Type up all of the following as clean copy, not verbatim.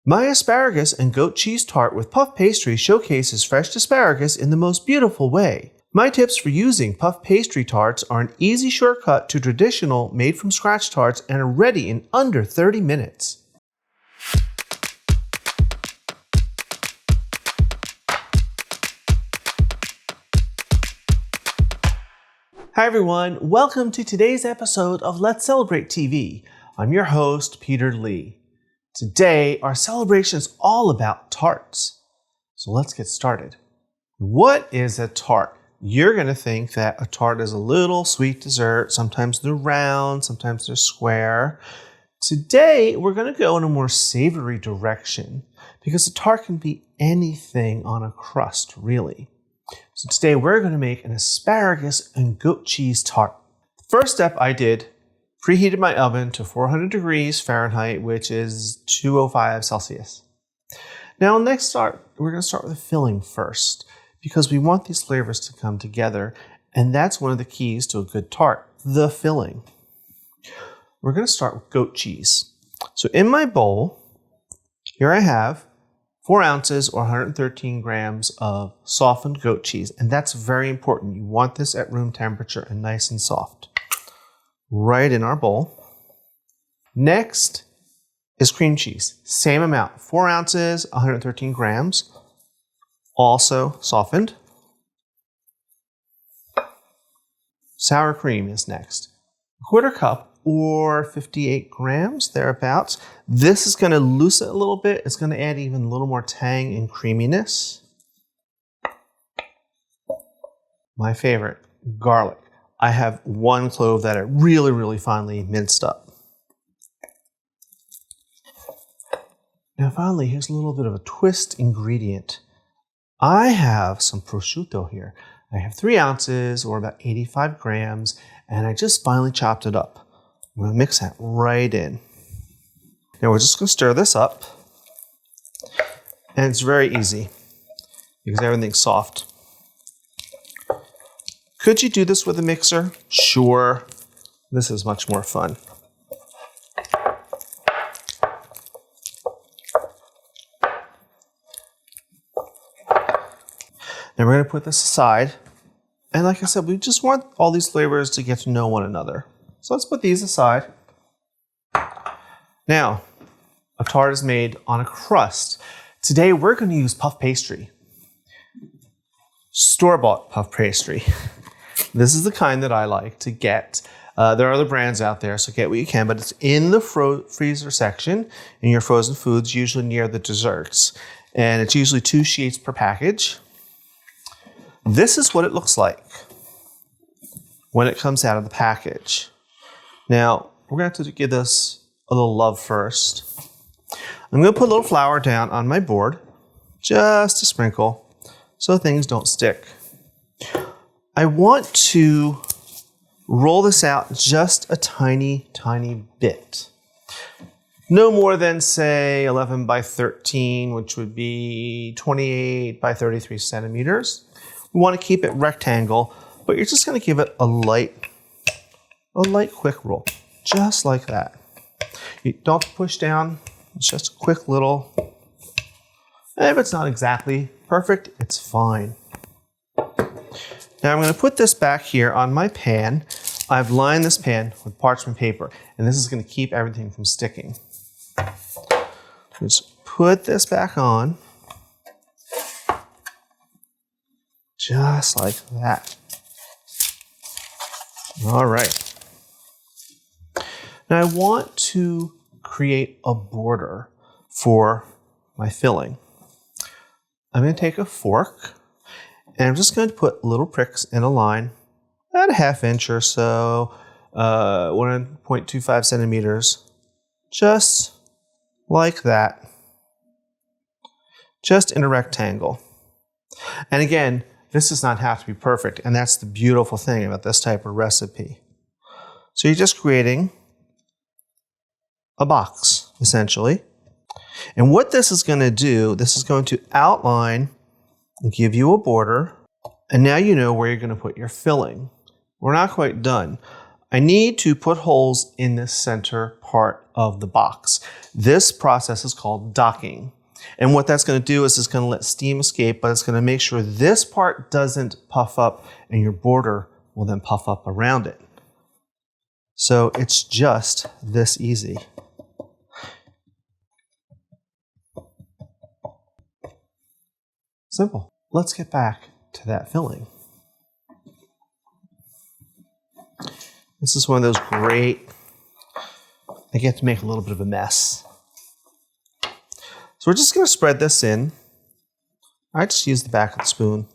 My asparagus and goat cheese tart with puff pastry showcases fresh asparagus in the most beautiful way. My tips for using puff pastry tarts are an easy shortcut to traditional made-from-scratch tarts and are ready in under 30 minutes. Hi everyone, welcome to today's episode of Let's Celebrate TV. I'm your host, Peter Lee. Today, our celebration is all about tarts. So let's get started. What is a tart? You're going to think that a tart is a little sweet dessert. Sometimes they're round, sometimes they're square. Today, we're going to go in a more savory direction because a tart can be anything on a crust, really. So today we're going to make an asparagus and goat cheese tart. The first step I did, preheated my oven to 400 degrees Fahrenheit, which is 205 Celsius. Now we're going to start with the filling first because we want these flavors to come together, and that's one of the keys to a good tart, the filling. We're going to start with goat cheese. So in my bowl, here I have 4 ounces or 113 grams of softened goat cheese, and that's very important. You want this at room temperature and nice and soft. Right in our bowl. Next is cream cheese. Same amount, 4 ounces, 113 grams, also softened. Sour cream is next. A quarter cup or 58 grams, thereabouts. This is going to loosen it a little bit. It's going to add even a little more tang and creaminess. My favorite, garlic. I have 1 clove that I really finely minced up. Now finally, here's a little bit of a twist ingredient. I have some prosciutto here. I have 3 ounces or about 85 grams, and I just finely chopped it up. I'm going to mix that right in. Now we're just going to stir this up. And it's very easy because everything's soft. Could you do this with a mixer? Sure. This is much more fun. Now we're going to put this aside. And like I said, we just want all these flavors to get to know one another. So let's put these aside. Now, a tart is made on a crust. Today we're going to use puff pastry. Store-bought puff pastry. This is the kind that I like to get. There are other brands out there, so get what you can, but it's in the freezer section in your frozen foods, usually near the desserts. And it's usually 2 sheets per package. This is what it looks like when it comes out of the package. Now, we're going to have to give this a little love first. I'm going to put a little flour down on my board, just a sprinkle, so things don't stick. I want to roll this out just a tiny bit. No more than, say, 11 by 13, which would be 28 by 33 centimeters. We want to keep it rectangle, but you're just going to give it a light quick roll, just like that. You don't push down, it's just a quick little, if it's not exactly perfect, it's fine. Now I'm going to put this back here on my pan. I've lined this pan with parchment paper, and this is going to keep everything from sticking. Just put this back on, just like that. All right. Now I want to create a border for my filling. I'm going to take a fork and I'm just going to put little pricks in a line, about a ½ inch or so, 1.25 centimeters, just like that, just in a rectangle. And again, this does not have to be perfect, and that's the beautiful thing about this type of recipe. So you're just creating a box, essentially. And what this is going to do, this is going to outline and give you a border. And now you know where you're going to put your filling. We're not quite done. I need to put holes in the center part of the box. This process is called docking. And what that's going to do is it's going to let steam escape, but it's going to make sure this part doesn't puff up and your border will then puff up around it. So it's just this easy. Simple. Let's get back to that filling. This is one of those great, I get to make a little bit of a mess. So we're just going to spread this in. I just use the back of the spoon.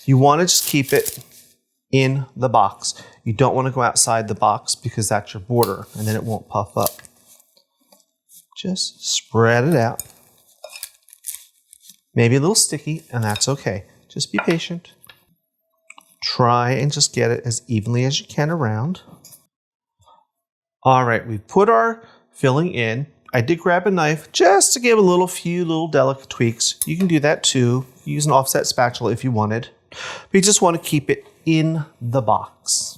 You want to just keep it in the box. You don't want to go outside the box because that's your border and then it won't puff up. Just spread it out. Maybe a little sticky, and that's okay. Just be patient. Try and just get it as evenly as you can around. All right, we've put our filling in. I did grab a knife just to give a few little delicate tweaks. You can do that too. Use an offset spatula if you wanted. But you just want to keep it in the box.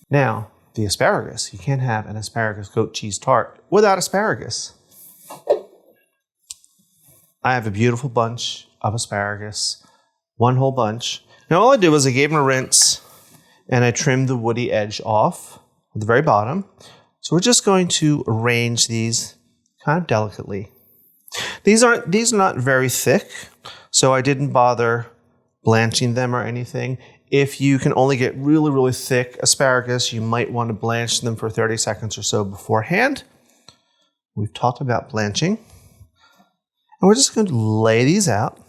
Now, the asparagus. You can't have an asparagus goat cheese tart without asparagus. I have a beautiful bunch of asparagus, one whole bunch. Now all I did was I gave them a rinse and I trimmed the woody edge off at the very bottom. So we're just going to arrange these kind of delicately. These are not very thick, so I didn't bother blanching them or anything. If you can only get really, really thick asparagus, you might want to blanch them for 30 seconds or so beforehand. We've talked about blanching. And we're just going to lay these out.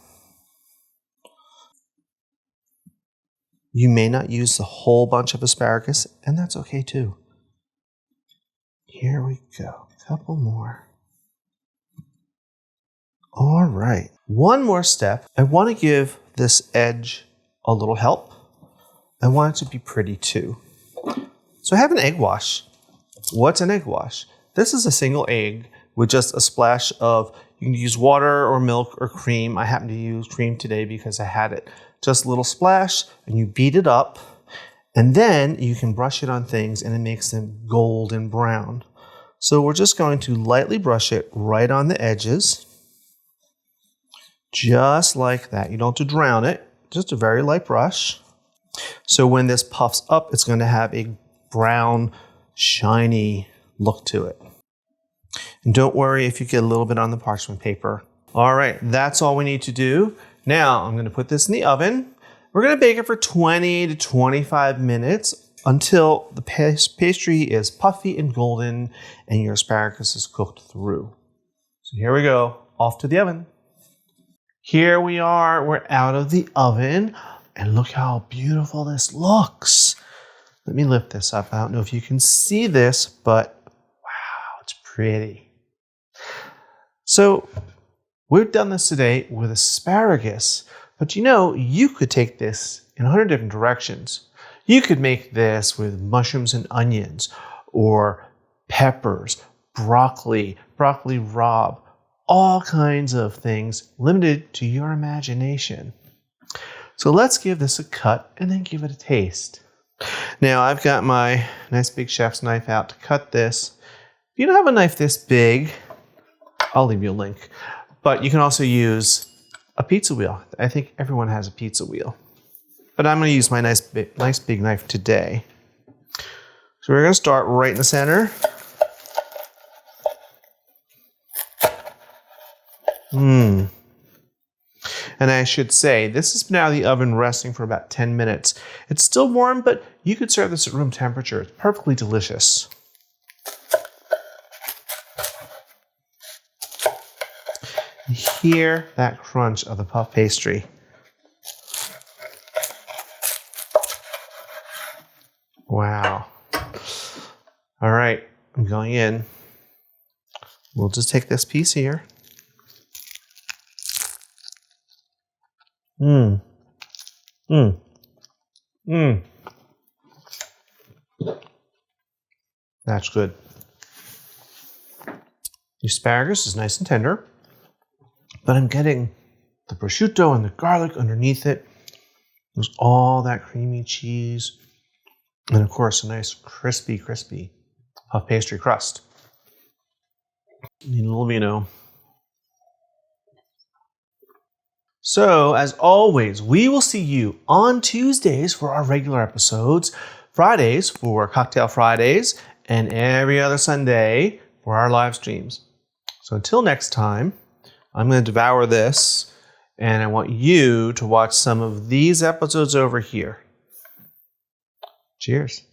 You may not use the whole bunch of asparagus, and that's okay too. Here we go. A couple more. All right. One more step. I want to give this edge a little help. I want it to be pretty too. So I have an egg wash. What's an egg wash? This is a single egg with just a splash of, you can use water or milk or cream. I happen to use cream today because I had it. Just a little splash, and you beat it up, and then you can brush it on things and it makes them golden brown. So we're just going to lightly brush it right on the edges. Just like that. You don't have to drown it, just a very light brush. So when this puffs up, it's going to have a brown, shiny look to it. And don't worry if you get a little bit on the parchment paper. All right, that's all we need to do. Now I'm going to put this in the oven. We're going to bake it for 20 to 25 minutes until the pastry is puffy and golden and your asparagus is cooked through. So here we go, off to the oven. Here we are, we're out of the oven, and look how beautiful this looks. Let me lift this up. I don't know if you can see this, but wow, it's pretty. So we've done this today with asparagus, but you know, you could take this in 100 different directions. You could make this with mushrooms and onions, or peppers, broccoli rabe, all kinds of things limited to your imagination. So let's give this a cut and then give it a taste. Now I've got my nice big chef's knife out to cut this. If you don't have a knife this big, I'll leave you a link. But you can also use a pizza wheel. I think everyone has a pizza wheel. But I'm going to use my nice big knife today. So we're going to start right in the center. And I should say, this has been out of the oven resting for about 10 minutes. It's still warm, but you could serve this at room temperature. It's perfectly delicious. Hear that crunch of the puff pastry. Wow. All right, I'm going in. We'll just take this piece here. That's good. The asparagus is nice and tender, but I'm getting the prosciutto and the garlic underneath it. There's all that creamy cheese, and of course a nice crispy puff pastry crust. Need a little vino. So, as always, we will see you on Tuesdays for our regular episodes, Fridays for Cocktail Fridays, and every other Sunday for our live streams. So until next time, I'm going to devour this, and I want you to watch some of these episodes over here. Cheers.